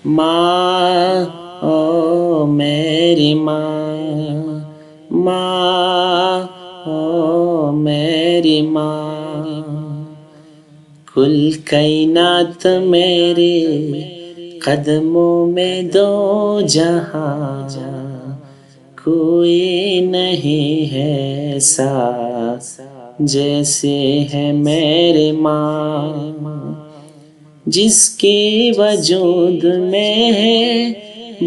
ماں او میری ماں، ماں او میری ماں، کل کائنات میرے قدموں میں دو جہاں، کوئی نہیں ہے ایسا جیسے ہے میری ماں، جس کی وجود میں ہے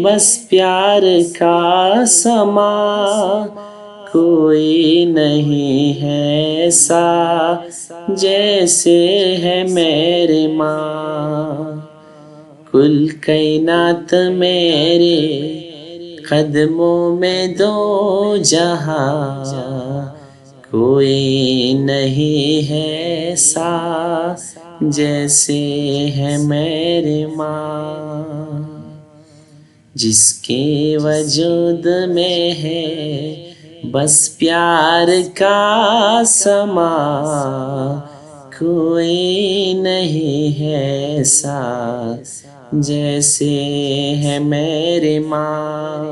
بس پیار کا سما، کوئی نہیں ہے ایسا جیسے ہے میری ماں، کل کائنات میرے قدموں میں دو جہاں، کوئی نہیں ہے ایسا جیسے ہے میری ماں، جس کے وجود میں ہے بس پیار کا سما، کوئی نہیں ہے ایسا جیسے ہے میری ماں،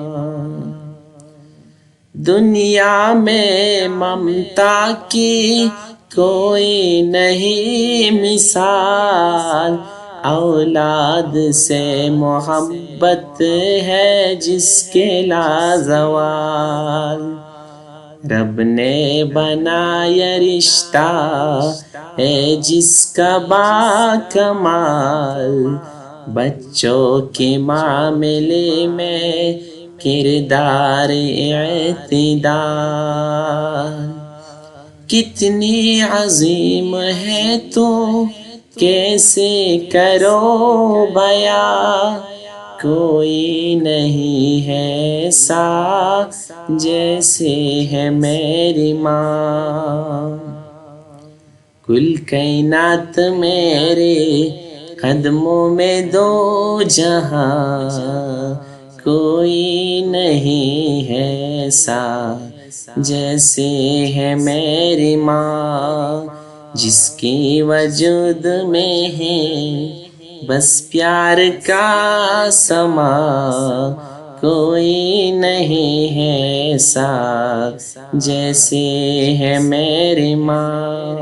دنیا میں ممتا کی کوئی نہیں مثال، اولاد سے محبت ہے جس کے لازوال، رب نے بنایا رشتہ ہے جس کا باکمال، بچوں کے معاملے میں کردار اعتدال، کتنی عظیم ہے تو کیسے کرو بیاں، کوئی نہیں ہے ایسا جیسے ہے میری ماں، کل کائنات میرے قدموں میں دو جہاں، کوئی نہیں ہے ایسا جیسے ہے میری ماں، جس کی وجود میں ہے بس پیار کا سما، کوئی نہیں ہے ایسا جیسے ہے میری ماں،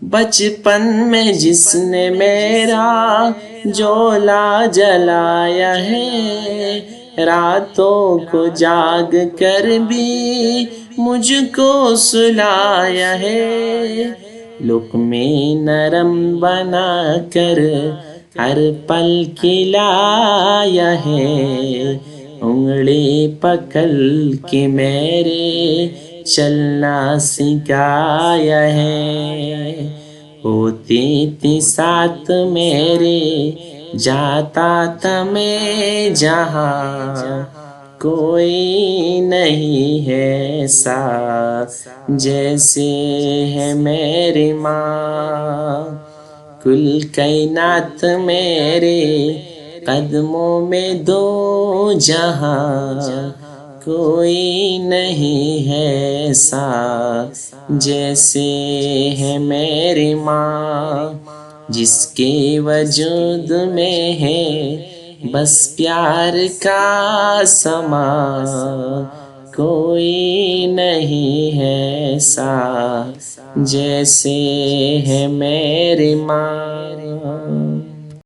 بچپن میں جس نے میرا جولا جلایا ہے، راتوں کو جاگ کر بھی مجھ کو سلایا ہے، لقمے نرم بنا کر ہر پل کھلایا ہے، انگلی پکڑ کے میرے چلنا سکھایا ہے، ہوتی تھی ساتھ میرے جاتا تھا میں جہاں، کوئی نہیں ہے ایسا جیسے ہے میری ماں، کل کائنات میرے قدموں میں دو جہاں، کوئی نہیں ہے ایسا جیسے ہے میری ماں، جس کے وجود میں ہے بس پیار کا سما، کوئی نہیں ہے ایسا جیسے ہے میری ماں۔